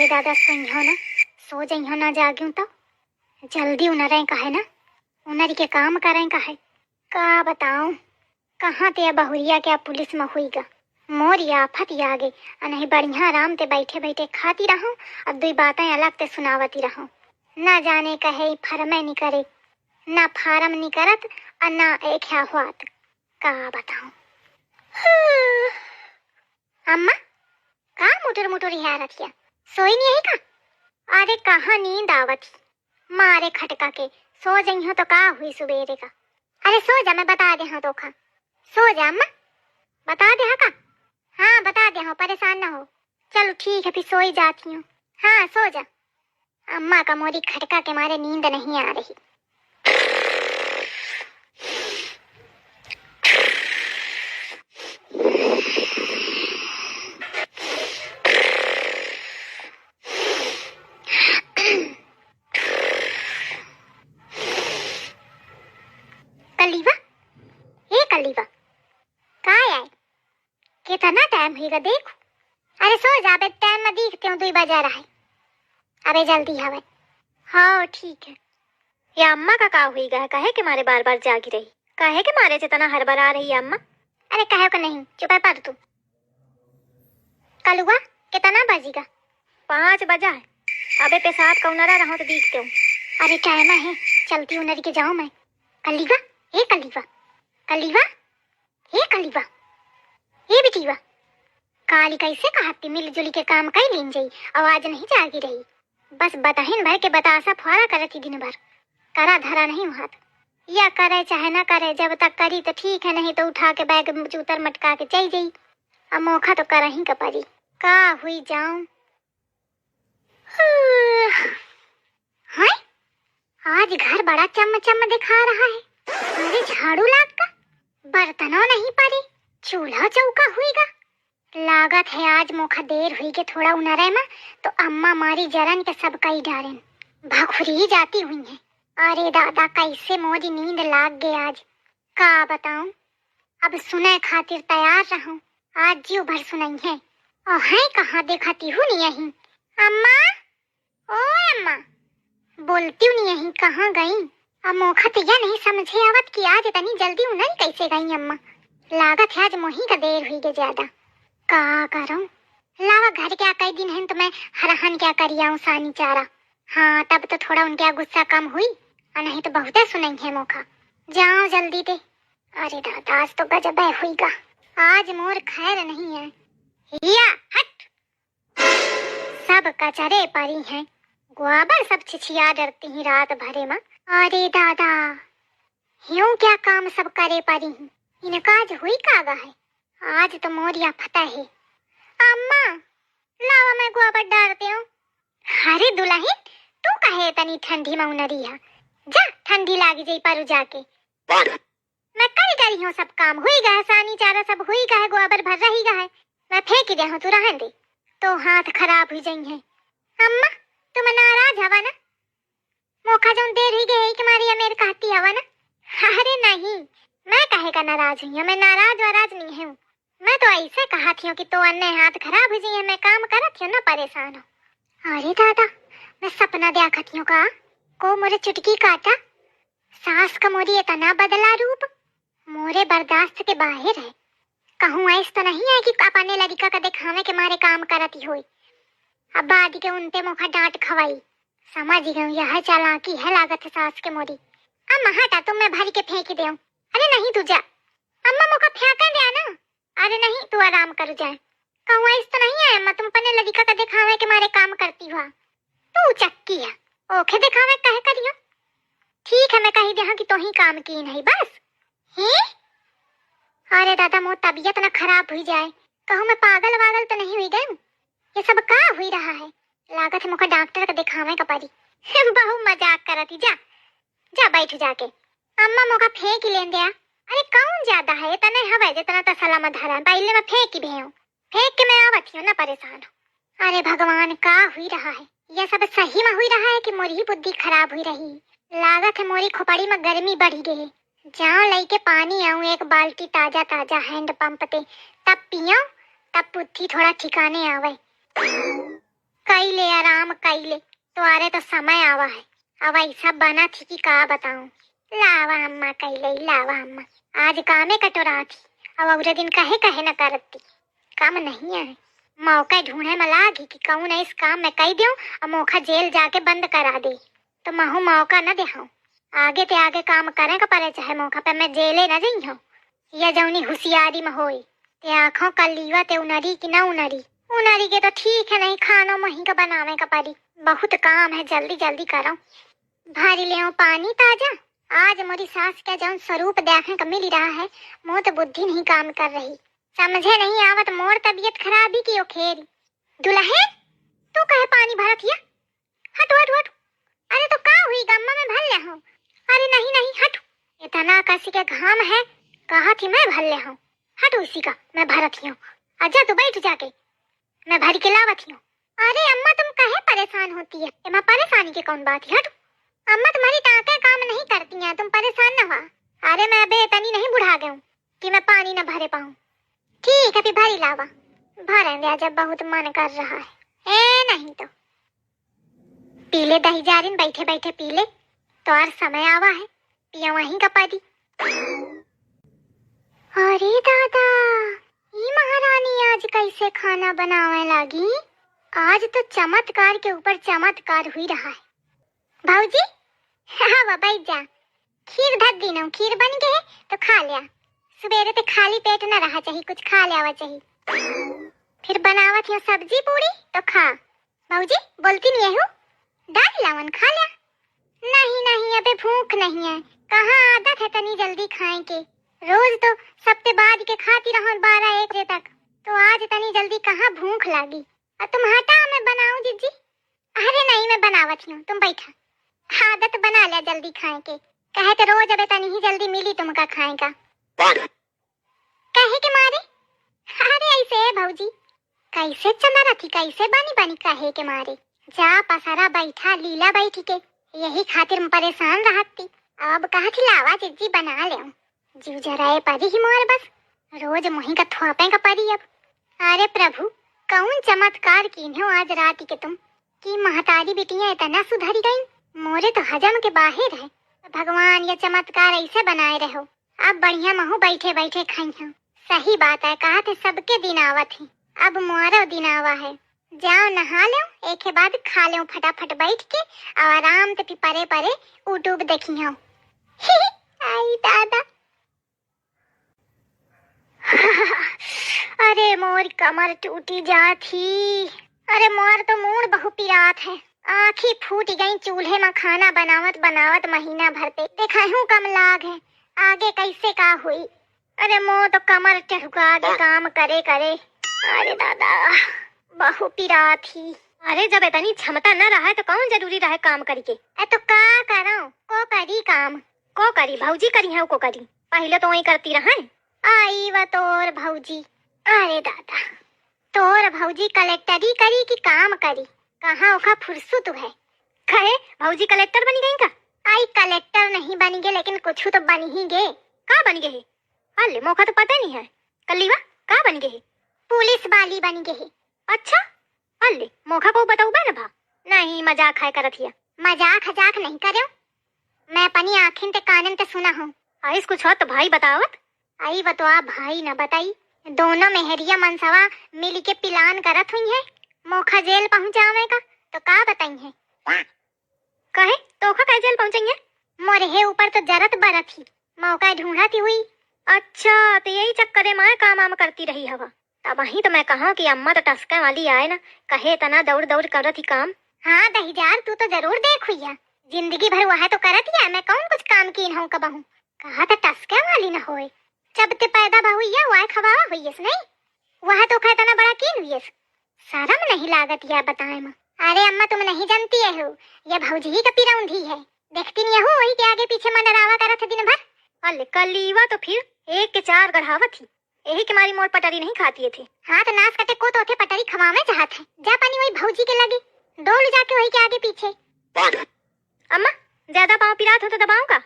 दादा सुइहो ना, सो जइहो ना, जाग्यूं तो जल्दी उनरें का है ना, उनरी के काम करें का है। का बताऊं कहाँ ते बहुरिया क्या पुलिस में हुईगा, मोर आफत आगे नहीं बढ़िया आराम ते बैठे बैठे खाती रहूं, अब दुई बातें अलग ते सुनावती रहूं। ना जाने कहे फरमे नहीं करे, ना फारम नहीं करत और ना एक है हुआत। का बताऊं अम्मा का मुटुर मुटुर यहाँ रखिया, सोई नहीं है का? अरे कहाँ नींद आवत, मारे खटका के सो जइहो तो का हुई सुबेरे का। अरे सो जा, मैं बता दे हाँ तो खा, सो जा अम्मा, बता दे हाँ का। हाँ बता दे हाँ, परेशान ना हो। चलो ठीक है फिर सोई जाती हूँ। हाँ सो जा। अम्मा का मोरी खटका के मारे नींद नहीं आ रही। कलीवा ए कलीवा का आए, कितना टाइम होगा देखो। अरे सो जा, बे टाइम में देखते हूँ 2 बजा रहा है। अबे जल्दी हवे। हाँ ठीक है। ये अम्मा का हुई गया, कहे के मारे बार बार जागी रही, कहे के मारे जितना हड़बड़ा रही है अम्मा। अरे कहे को नहीं, चुप है पर तू। कलुआ कितना बजेगा? 5 बजा है। अबे पेशाब कौनरा रहो तो देखते हूँ। अरे टाइम है, चलती हूँ नरी के जाऊँ मैं। कलीवा ए कलीवा, कलीवा ए कलीवा ए बिटीवा, काली कैसे कहती मिलजुली के काम कई लीन जाई, आवाज नहीं जागी रही। बस बताहिन भर के बतासा फुआरा करती दिन भर, करा धरा नहीं हाथ। या करे चाहे ना करे, जब तक करी तो ठीक है, नहीं तो उठा के बैग जूतर मटका के चल जाई। अब मौका तो कर ही कपारी, का हुई जाऊं। हाय आज घर बड़ा चम चम दिखा रहा है। अरे झाड़ू लाग का, बर्तनों नहीं पड़े, चूल्हा चौका हुईगा। लागत है आज मौका देर हुई के थोड़ा उनरे में तो अम्मा मारी जरन के सब कई डारें, भाखुरी जाती हुई है। अरे दादा कैसे मोरी नींद लाग गए आज, का बताऊं। अब सुने खातिर तैयार रहूं, आज जीव भर सुनाई है। और है कहाँ देखती हूँ नहीं यही। अम्मा ओ अम्मा, बोलती हूँ नहीं यही, कहाँ गई। अब मौका तो यह नहीं समझे आवत कि आज इतनी जल्दी उन्हें कैसे गई अम्मा। लागत है आज मोही का देर हुई के ज्यादा, का करूं। लावा घर क्या कई दिन है तो मैं हरहन क्या करियाऊं सानी चारा। हाँ तब तो थोड़ा उनके गुस्सा कम हुई, और नहीं तो बहुत सुनाई है मौका। जाओ जल्दी दे। अरे दादा आज तो गजब हुईगा, आज मोर खैर नहीं है। या हट, सब कचरे पड़ी हैं, ग्वाबर सब छिछिया डरती ही रात भरे में। अरे दादा यूं क्या काम सब करे पड़ी हैं, इनका आज हुई कागा है। आज तो मोरिया फता है। अम्मा लावा मैं गोबर डालती हूँ। अरे दुल्हन तू कहे तनी ठंडी में उनरी है, जा ठंडी लागी जाई पर जाके। मैं कर रही हूँ, सब काम हुई गया, सानी चारा सब हुई गया, गोबर भर रही गया है, मैं फेंक दे हूँ, तू रहन दे तो हाथ खराब हो जाई है। अम्मा तुम नाराज हवा ना, मौका जो देर ही गई कि मारी मेरे कहती हवा ना। अरे नहीं मैं कहे का नाराज हुई, मैं नाराज वाराज नहीं हूँ। मैं तो ऐसे कहा थी कि तो अन्य हाथ खराब हो जाइए, मैं काम करत हूँ ना, परेशान हो। अरे दादा मैं सपना देखती हूँ का को मोरे चुटकी काटा, सास का मोरी इतना बदला रूप, मोरे बर्दाश्त के बाहर है। कहूँ ऐस तो नहीं है कि अपने लड़का का दिखावे के मारे काम करती हुई। अब बाद के उनते मुखा डांट खवाई, समझ गई यह चालाकी है लागत है सास के मोरी। अम्मा हटा तुम, मैं भरी के फेंक दे। अरे नहीं तू जा, अम्मा मुखा फेंक दे ना। अरे नहीं तू आराम कर जाए, कहूँ ऐस तो नहीं है अम्मा, तुम अपने लड़का का दिखावे के मारे काम करती हुआ। तू चक्की है ओखे दिखावे कहे करियो। ठीक है मैं कही दे कि तो ही काम की नहीं बस है। अरे दादा मोर तबीयत ना खराब हुई जाए, कहूँ मैं पागल वागल तो नहीं हुई गई। ये सब का हुई रहा है, लागत है मुझे डॉक्टर का दिखावे का पड़ी। बहु मजाक करती, जा जा बैठ जाके। अम्मा मोका फेंक ही लेन दिया। अरे कौन ज्यादा है इतना हवा जितना तो सलामत धरा, पहले मैं फेंक ही भेऊं, फेंक के मैं आवत हूँ ना, परेशान हो। अरे भगवान का हुई रहा है, यह सब सही में हुई रहा है कि मोरी बुद्धि खराब हुई रही। लागत है मोरी खोपड़ी में गर्मी बढ़ी गई, जहाँ लेके पानी आऊं एक बाल्टी ताजा ताजा हैंड पंप ते, तब पियो तब बुद्धि थोड़ा ठिकाने आवे। कई ले कैले तो अरे तो समय आवा है। अब ऐसा बना थी कि का बताऊं। लावा अम्मा कैले, लावा अम्मा आज कामे कटोरा थी। अब अगले दिन कहे कहे न करती, काम नहीं है। मौका ढूंढे में लागी कि कौन इस काम में कह दूं और मौका जेल जाके बंद करा दे। तो महू मौका न देहाऊं, आगे ते आगे काम करे का परे, चाहे मौका पे मैं जेले न जई हूं। या जौनी होशियारी में होई ते आँखों का लीवा ते उनरी की न उनरी। उनरी के तो ठीक है, नहीं खानो मही का बनावे का परी। बहुत काम है, जल्दी जल्दी करो। भारी ले पानी ताजा। आज मोरी सास का जौन स्वरूप देखने का मिल रहा है, मोह तो बुद्धि नहीं काम कर रही। समझे नहीं आवत मोर तबीयत खराबी की खेरी। दुल्हन तू कहे पानी भरत हिया? हट हट हट। अरे तो का हुई, गम्मा में भर ले हूं। अरे नहीं नहीं हट, इतना कसी के घाम है, कहा थी मैं भर ले हूं। हट उसी का, मैं भरत हूं। आजा तू बैठ जाके, मैं भर के लावत हूं। अरे अम्मा तुम कहे परेशान होती है, मैं परेशानी की कौन बात है। हट अम्मा, तुम्हारी टांके काम नहीं करती हैं, तुम परेशान न हुआ। अरे मैं बे इतनी नहीं बुढ़ा गई हूं कि मैं पानी न भरे पाऊं। ठीक है फिर भरी लावा, भरेंगे जब बहुत मन कर रहा है। ए नहीं तो पीले दही जारिन, बैठे बैठे पीले तो और समय आवा है, पिया वहीं का पादी। अरे दादा, ये महारानी आज कैसे खाना बनावे लगी। आज तो चमत्कार के ऊपर चमत्कार हुई रहा है। भाऊजी हाँ वा बैठ जा, खीर धर दी ना, खीर बन गए तो खा लिया। सवेरे तो खाली पेट न रहा चाहिए, कुछ खा लिया चाहिए। फिर बनावत हो सब्जी पूरी तो खा। भाऊजी बोलती नहीं हूँ, डाल लावन खा लिया। नहीं नहीं अबे भूख नहीं है, कहाँ आदत है तनी जल्दी खाए के। रोज तो सप्ते बाद के खाती रहो 12-1 बजे तक, तो आज तनी जल्दी कहाँ भूख लगी। और तुम हटा, मैं बनाऊं जीजी। अरे नहीं मैं बनावत हूँ, तुम बैठा। आदत बना लिया जल्दी खाए के, कहे तो रोज अबे तनी ही जल्दी मिली तुमका खाए का। कहे के मारे? अरे ऐसे है भाऊजी, कैसे चला रखी, कैसे बनी बनी कहे के मारे। जा पसारा बैठा लीला बैठी के, यही खातिर परेशान रहती। अब कहा थी लावा जीजी बना ले, जीव जराए परी ही मोर बस, रोज मुही का थोपे का परी अब। अरे प्रभु कौन चमत्कार कीन्हो आज रात के तुम, कि महतारी बेटियां इतना सुधरी गई। मोरे तो हजम के बाहर है। भगवान ये चमत्कार ऐसे बनाए रहो, अब बढ़िया महू बैठे बैठे खाई हूँ। सही बात है, कहा थे सबके दिन आवत है, अब मोरो दिन आवा है। जाओ नहा लो, एक के बाद खा लो फटाफट बैठ के, और आराम से परे परे यूट्यूब देखी हूँ। आई दादा अरे मोर कमर टूटी जा थी। अरे मोर तो मूड बहु पिरात है, आँखी फूट गई चूल्हे में खाना बनावत बनावत महीना भर पे। देखा हूँ कम लाग है, आगे कैसे का हुई। अरे मो तो कमर टहुका के काम करे करे। अरे दादा बहु पिरा थी। अरे जब इतनी क्षमता न रहा है तो कौन जरूरी रहे काम करी के। तो का करो, को करी काम, को करी भौजी करी है, को करी पहले तो वही करती रहा। आई व तोर भौजी। अरे दादा तोर भौजी कलेक्टरी करी कि काम करी, कहाँ ओखा फुर्सत है। कहे भौजी कलेक्टर बनी गई का? आई कलेक्टर नहीं बनी गए, लेकिन कुछ तो बनी ही गए। का बन गए? अरे मौका तो पता नहीं है। कल्लीवा का बन गए? पुलिस वाली बन गए। अच्छा अल्ले मौका को बताऊ बे ना भा। नहीं मजाक खाए करत हिया। मजाक हजाक नहीं करो, मैं अपनी आँखें ते कानन ते सुना हूँ। आइस कुछ हो तो भाई बतावत। आई बतवा भाई न बताई, दोनों मेहरिया मनसवा मिल के पिलान करत हुई है मौका जेल पहुँचावे का। तो का बताई है? कहे तोखा का जेल पहुँचेंगे? मोरे ऊपर तो जरत बरत ही मौका ढूंढती हुई। अच्छा तो यही चक्कर में काम आम करती रही हवा। तब वही तो मैं कहा कि अम्मा तो टसके वाली आए ना, कहे तना दौड़ दौड़ करत ही काम। हाँ दहीजार तू तो जरूर देख हुई, जिंदगी भर वह तो करत ही। मैं कौन कुछ काम की हूँ कबहू, कहा था टसके वाली न होए। जब ते पैदा बहुइया वह खवावा हुई नहीं, वह तो कहे तना बड़ा कीन हुई। शर्म नहीं लागत या बताए माँ। अरे अम्मा तुम नहीं जानती है हो, ये भौजी ही का पिरौंधी है। देखती नहीं हो वही के आगे पीछे मंडरावा करत दिन भर। अल्ले कलीवा तो फिर 1 के 4 गढ़ावत थी, यही के मारी मोर पटरी नहीं खाती थी। हाँ तो नाश कटे को तो थे पटरी खवावे चाहत है। जा पानी वही भौजी के लगे, दौड़ जाके वही के आगे पीछे। अम्मा ज्यादा पाँव पिरात हो तो दबाऊं का?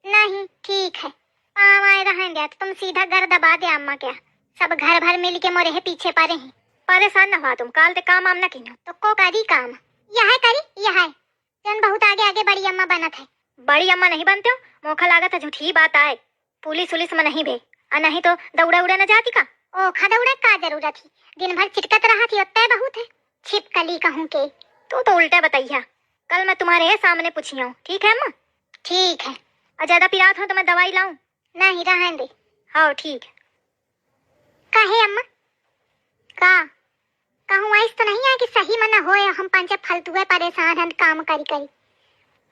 नहीं ठीक है, पाँव आए रहेंगे तो तुम सीधा घर दबा दे। अम्मा क्या सब घर भर मिल के मोरे पीछे पड़े हैं। परेशान न हुआ तुम, काल ते काम आम न किनो तो को करी काम। यह है करी यह है जन बहुत आगे आगे बड़ी अम्मा बनत है। बड़ी अम्मा नहीं बनते हो, मौका लागत है झूठी बात आए। पुलिस उलिस में नहीं बे, नहीं तो दौड़ा उड़ा न जाती का। ओ खा दौड़ा का जरूरत थी, दिन भर चिटकत रहा थी उतने बहुत है। छिपकली कहूँ के तू तो उल्टा बताइया, कल मैं तुम्हारे सामने पूछी हूँ, ठीक है अम्मा? ठीक है। और ज्यादा पिरात हो तो मैं दवाई लाऊं? नहीं रहने दे। हाँ ठीक है। काहे अम्मा का कहूँ आइस तो नहीं है कि सही मना होए, हम पांच फालतू परेशान हैं काम करी करी।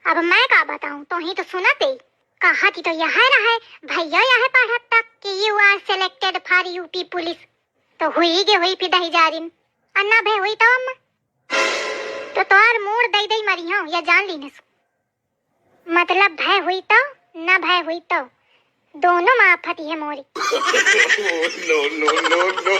अब मैं का बताऊं, तो ही तो सुनते कहा थी तो यह रहा है भैया यह पढ़त तक कि you are selected for UP police, तो हुई गे हुई फिर दही जा रही अन्ना भे हुई तो अम्मा तो तोर मूड दई दई मरी हूं या जान ली न। मतलब भय हुई तो न भय हुई तो दोनों माफती है मोरी। no, no, no, no.